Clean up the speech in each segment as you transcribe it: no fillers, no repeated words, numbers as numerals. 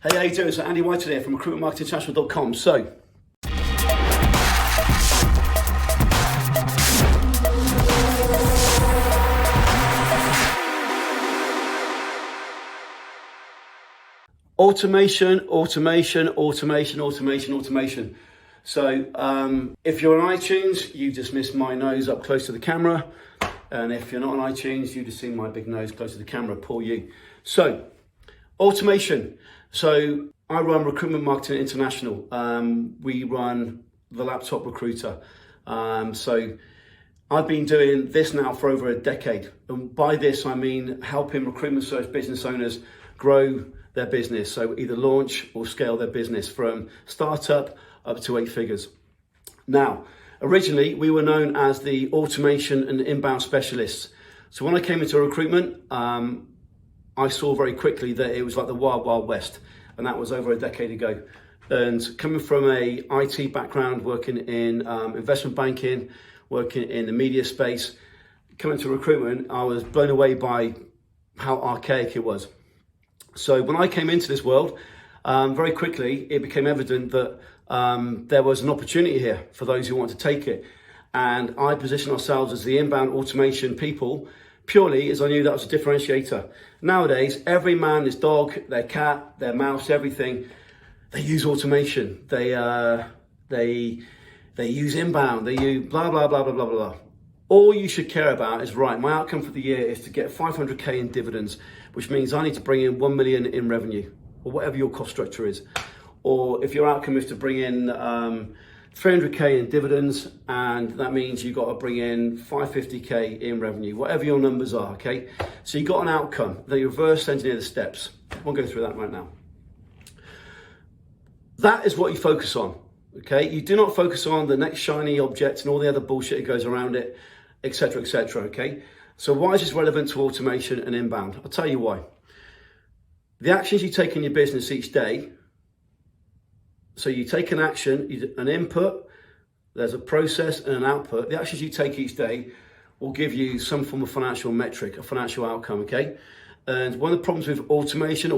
Hey, how you doing? So Andy White here from recruitmentmarketinginternational.com. So, automation. So, if you're on iTunes, you just missed my nose up close to the camera. And if you're not on iTunes, you just see my big nose close to the camera. Poor you. So, automation. So I run Recruitment Marketing International. We run the Laptop Recruiter. So I've been doing this now for over a decade. And by this, I mean helping recruitment search business owners grow their business. So either launch or scale their business from startup up to 8 figures. Now, originally, we were known as the automation and inbound specialists. So when I came into recruitment, I saw very quickly that it was like the wild, wild west. And that was over a decade ago. And coming from a IT background, working in investment banking, working in the media space, coming to recruitment, I was blown away by how archaic it was. So when I came into this world, very quickly, it became evident that there was an opportunity here for those who want to take it. And I positioned ourselves as the inbound automation people purely as I knew that was a differentiator. Nowadays, every man, his dog, their cat, their mouse, everything, they use automation. They use inbound. They use blah, blah, blah, blah, blah, blah. All you should care about is, right, my outcome for the year is to get 500K in dividends, which means I need to bring in 1 million in revenue, or whatever your cost structure is. Or if your outcome is to bring in 300K in dividends, and that means you've got to bring in 550K in revenue, whatever your numbers are, okay? So you've got an outcome, then you reverse engineer the steps. We'll go through that right now. That is what you focus on, okay? You do not focus on the next shiny object and all the other bullshit that goes around it, etc., okay? So why is this relevant to automation and inbound? I'll tell you why. The actions you take in your business each day. So you take an action, an input, there's a process and an output. The actions you take each day will give you some form of financial metric, a financial outcome, okay? And one of the problems with automation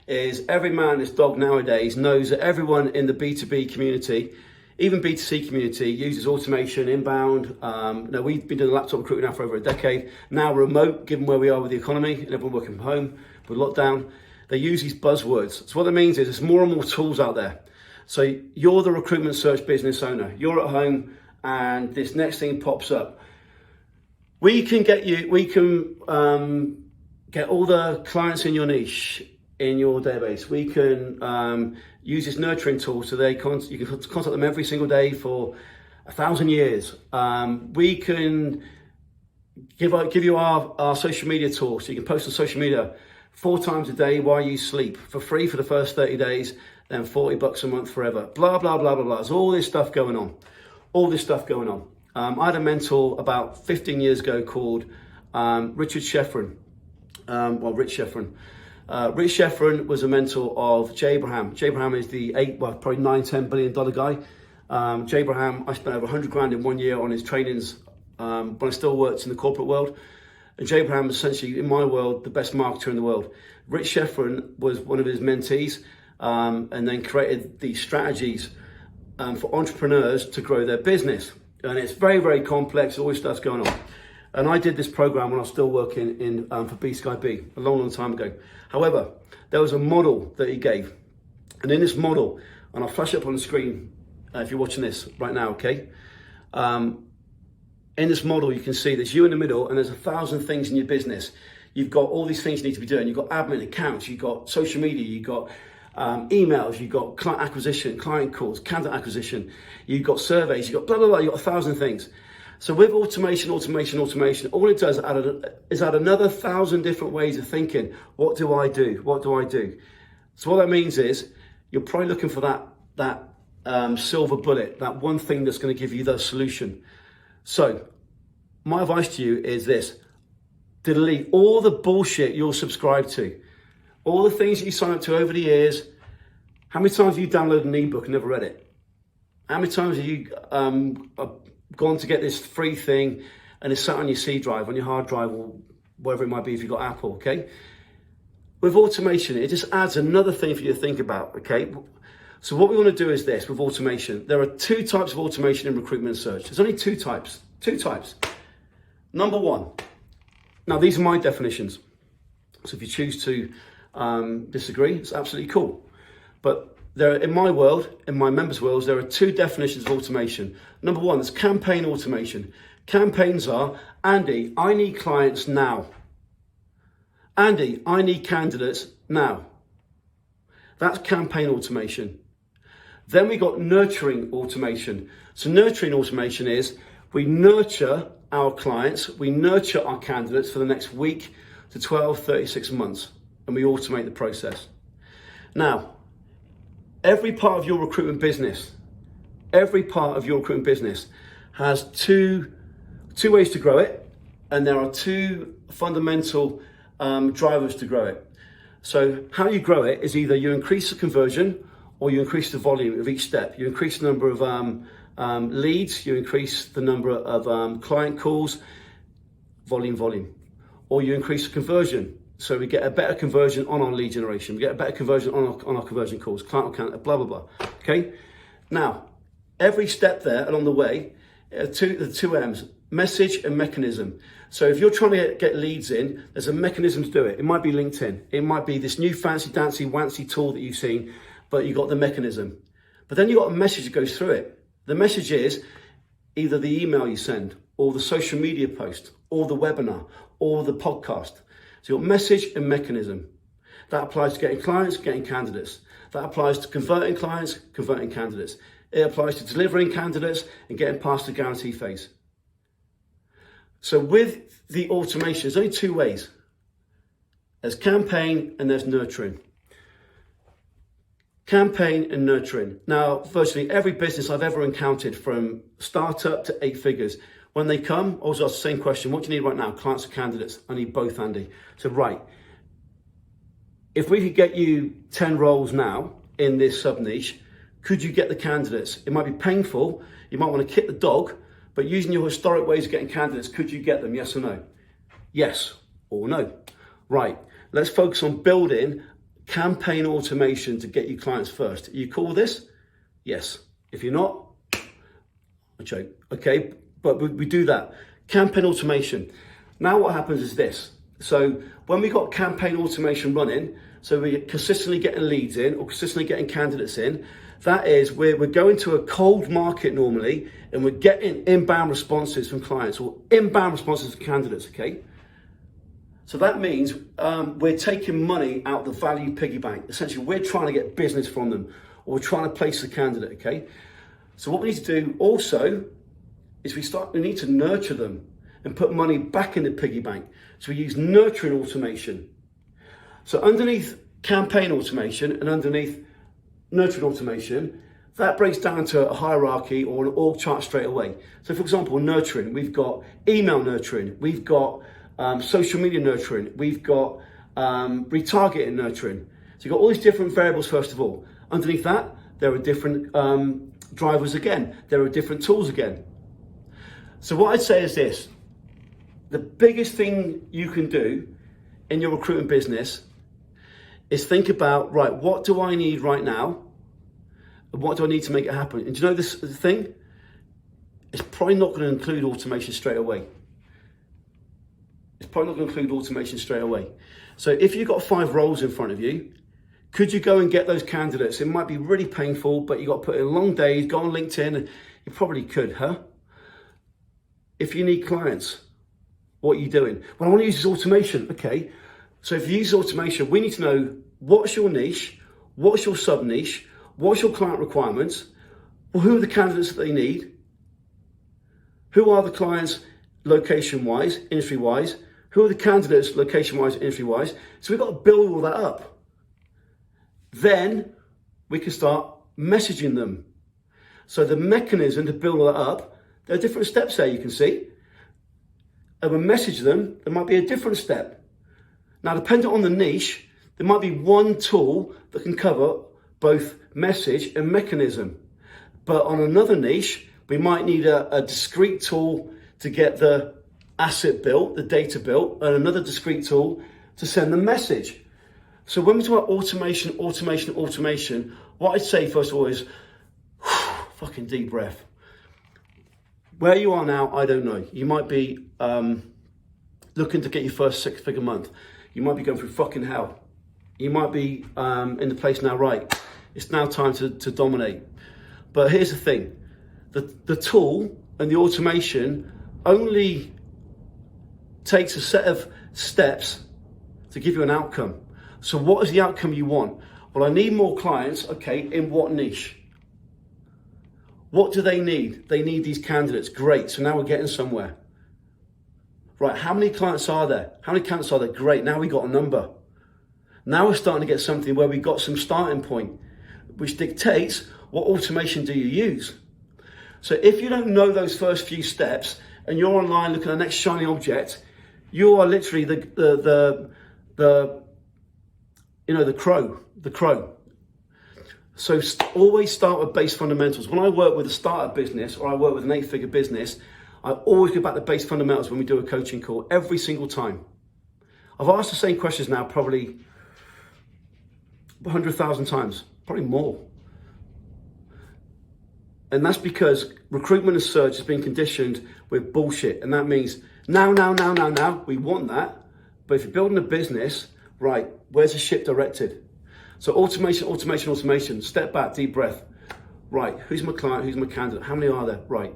is every man and his dog nowadays knows that everyone in the B2B community, even B2C community, uses automation, inbound. Now we've been doing laptop recruiting now for over a decade. Now remote, given where we are with the economy and everyone working from home with lockdown. They use these buzzwords. So what that means is there's more and more tools out there. So you're the recruitment search business owner. You're at home and this next thing pops up. We can get all the clients in your niche in your database. We can use this nurturing tool so you can contact them every single day for 1,000 years. We can give you our social media tool so you can post on social media 4 times a day while you sleep for free for the first 30 days, then $40 a month forever. Blah, blah, blah, blah, blah. There's all this stuff going on. I had a mentor about 15 years ago called Rich Sheffrin. Rich Sheffrin was a mentor of Jay Abraham. Jay Abraham is the probably $9-10 billion guy. Jay Abraham, I spent over 100 grand in 1 year on his trainings when I still worked in the corporate world. And Jay Abraham is essentially, in my world, the best marketer in the world. Rich Sheffrin was one of his mentees and then created these strategies for entrepreneurs to grow their business. And it's very, very complex, all this stuff's going on. And I did this program when I was still working for B-Sky-B a long, long time ago. However, there was a model that he gave. And in this model, and I'll flash it up on the screen if you're watching this right now, okay? In this model, you can see there's you in the middle and there's 1,000 things in your business. You've got all these things you need to be doing. You've got admin accounts, you've got social media, you've got emails, you've got client acquisition, client calls, candidate acquisition, you've got surveys, you've got blah, blah, blah, you've got 1,000 things. So with automation, all it does is add another 1,000 different ways of thinking. What do I do? So what that means is you're probably looking for that silver bullet, that one thing that's going to give you the solution. So my advice to you is this: delete all the bullshit you're subscribed to, all the things that you sign up to over the years. How many times have you downloaded an ebook and never read it? How many times have you gone to get this free thing and it's sat on your C drive, on your hard drive, or whatever it might be if you've got Apple, okay? with automation, it just adds another thing for you to think about, okay? So what we want to do is this with automation. There are two types of automation in recruitment search. There's only two types. Number one, now these are my definitions. So if you choose to disagree, it's absolutely cool. But there, in my world, in my members' worlds, there are two definitions of automation. Number one is campaign automation. Campaigns are, Andy, I need clients now. Andy, I need candidates now. That's campaign automation. Then we got nurturing automation. So nurturing automation is we nurture our clients, we nurture our candidates for the next week to 12, 36 months, and we automate the process. Now, every part of your recruitment business has two ways to grow it, and there are two fundamental drivers to grow it. So how you grow it is either you increase the conversion or you increase the volume of each step. You increase the number of leads, you increase the number of client calls, volume, or you increase the conversion. So we get a better conversion on our lead generation, we get a better conversion on our conversion calls, client account, blah, blah, blah, okay? Now, every step there along the way, the two M's, message and mechanism. So if you're trying to get leads in, there's a mechanism to do it. It might be LinkedIn. It might be this new fancy dancy wancy tool that you've seen, but you've got the mechanism. But then you've got a message that goes through it. The message is either the email you send or the social media post or the webinar or the podcast. So you've got message and mechanism. That applies to getting clients, getting candidates. That applies to converting clients, converting candidates. It applies to delivering candidates and getting past the guarantee phase. So with the automation, there's only two ways. There's campaign and there's nurturing. Campaign and nurturing. Now, virtually every business I've ever encountered from startup to 8 figures, when they come, I always ask the same question, what do you need right now? Clients or candidates? I need both, Andy. So right, if we could get you 10 roles now in this sub-niche, could you get the candidates? It might be painful, you might want to kick the dog, but using your historic ways of getting candidates, could you get them, yes or no? Yes or no. Right, let's focus on building campaign automation to get you clients first. Are you cool with this? Yes. If you're not, I joke, okay? But we do that. Campaign automation. Now what happens is this. So when we got campaign automation running, so we're consistently getting leads in or consistently getting candidates in, that is we're going to a cold market normally and we're getting inbound responses from clients or inbound responses from candidates, okay? So that means we're taking money out of the value piggy bank. Essentially, we're trying to get business from them or we're trying to place the candidate, okay? So what we need to do also is we need to nurture them and put money back in the piggy bank. So we use nurturing automation. So underneath campaign automation and underneath nurturing automation, that breaks down to a hierarchy or an org chart straight away. So for example, nurturing, we've got email nurturing, we've got social media nurturing, we've got retargeting nurturing. So you've got all these different variables first of all. Underneath that, there are different drivers again. There are different tools again. So what I'd say is this, the biggest thing you can do in your recruitment business is think about, right, what do I need right now? And what do I need to make it happen? And do you know this thing? It's probably not going to include automation straight away. It's probably not going to include automation straight away. So if you've got 5 roles in front of you, could you go and get those candidates? It might be really painful, but you've got to put in long days, go on LinkedIn, and you probably could, huh? If you need clients, what are you doing? Well, I want to use this automation. Okay, so if you use automation, we need to know what's your niche, what's your sub-niche, what's your client requirements, well, who are the candidates that they need, who are the clients location-wise, industry-wise, who are the candidates location-wise, industry-wise. So we've got to build all that up. Then we can start messaging them. So the mechanism to build all that up, there are different steps there you can see. And when we message them, there might be a different step. Now, depending on the niche, there might be one tool that can cover both message and mechanism. But on another niche, we might need a discrete tool to get the asset built, the data built, and another discrete tool to send the message. So when we talk about automation, what I'd say first of all is fucking deep breath. Where you are now, I don't know. You might be looking to get your first 6-figure month. You might be going through fucking hell. You might be in the place now, right? It's now time to dominate. But here's the thing. The tool and the automation only takes a set of steps to give you an outcome. So what is the outcome you want? Well, I need more clients. Okay, in what niche? What do they need? They need these candidates. Great, so now we're getting somewhere. Right, how many clients are there? How many candidates are there? Great, now we got a number. Now we're starting to get something where we've got some starting point, which dictates what automation do you use. So if you don't know those first few steps and you're online looking at the next shiny object, you are literally the crow. So always start with base fundamentals. When I work with a startup business or I work with an 8-figure business, I always go back to base fundamentals when we do a coaching call, every single time. I've asked the same questions now probably 100,000 times, probably more. And that's because recruitment and search has been conditioned with bullshit. And that means now, we want that. But if you're building a business, right, where's the ship directed? So automation, step back, deep breath. Right, who's my client, who's my candidate? How many are there? Right,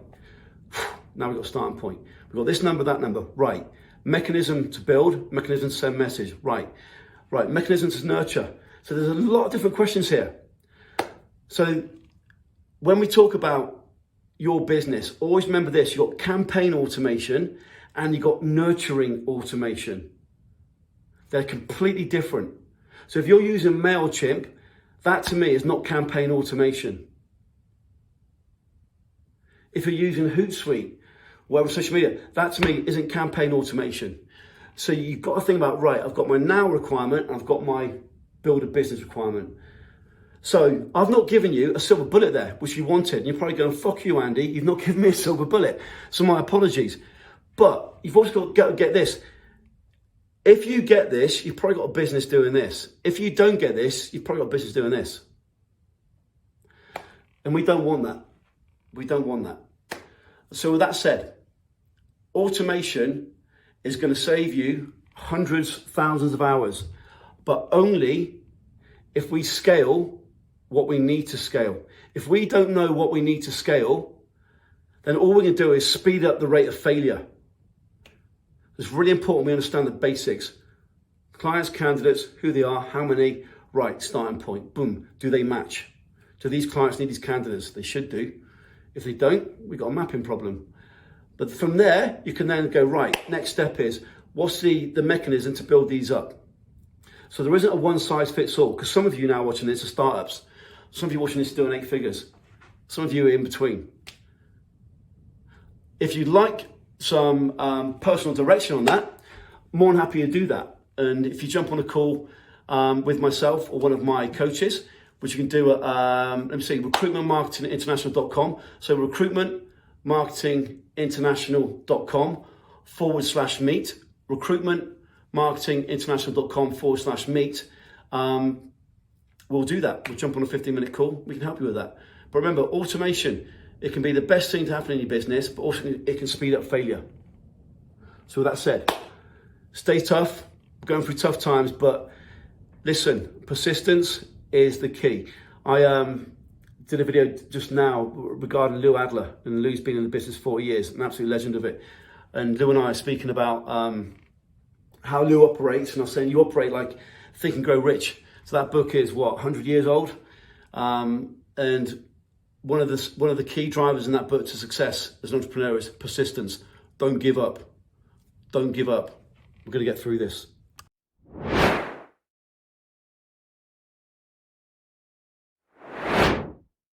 now we've got a starting point. We've got this number, that number, right. Mechanism to build, mechanism to send message, right. Mechanism to nurture. So there's a lot of different questions here. So when we talk about your business, always remember this, you've got campaign automation and you've got nurturing automation. They're completely different. So if you're using MailChimp, that to me is not campaign automation. If you're using Hootsuite, whatever social media, that to me isn't campaign automation. So you've got to think about, right, I've got my now requirement, I've got my build a business requirement. So I've not given you a silver bullet there, which you wanted. And you're probably going, fuck you, Andy, you've not given me a silver bullet. So my apologies. But you've also got to get this. If you get this, you've probably got a business doing this. If you don't get this, you've probably got a business doing this. And we don't want that. We don't want that. So with that said, automation is going to save you hundreds, thousands of hours, but only if we scale what we need to scale. If we don't know what we need to scale, then all we're going to do is speed up the rate of failure. It's really important we understand the basics. Clients, candidates, who they are, how many, right, starting point, boom. Do they match? Do these clients need these candidates? They should do. If they don't, we've got a mapping problem. But from there, you can then go, right, next step is, what's the mechanism to build these up? So there isn't a one size fits all, because some of you now watching this are startups. Some of you watching this are doing 8 figures. Some of you are in between. If you'd like some personal direction on that, more than happy to do that. And if you jump on a call with myself or one of my coaches, which you can do at, recruitmentmarketinginternational.com. So recruitmentmarketinginternational.com/meet, recruitmentmarketinginternational.com/meet. We'll do that. We'll jump on a 15-minute call. We can help you with that. But remember, automation, it can be the best thing to happen in your business, but also it can speed up failure. So with that said, stay tough. We're going through tough times, but listen, persistence is the key. I did a video just now regarding Lou Adler, and Lou's been in the business 40 years, an absolute legend of it. And Lou and I are speaking about how Lou operates, and I was saying you operate like Think and Grow Rich. So that book is what, 100 years old, and one of the key drivers in that book to success as an entrepreneur is persistence. Don't give up. Don't give up. We're going to get through this.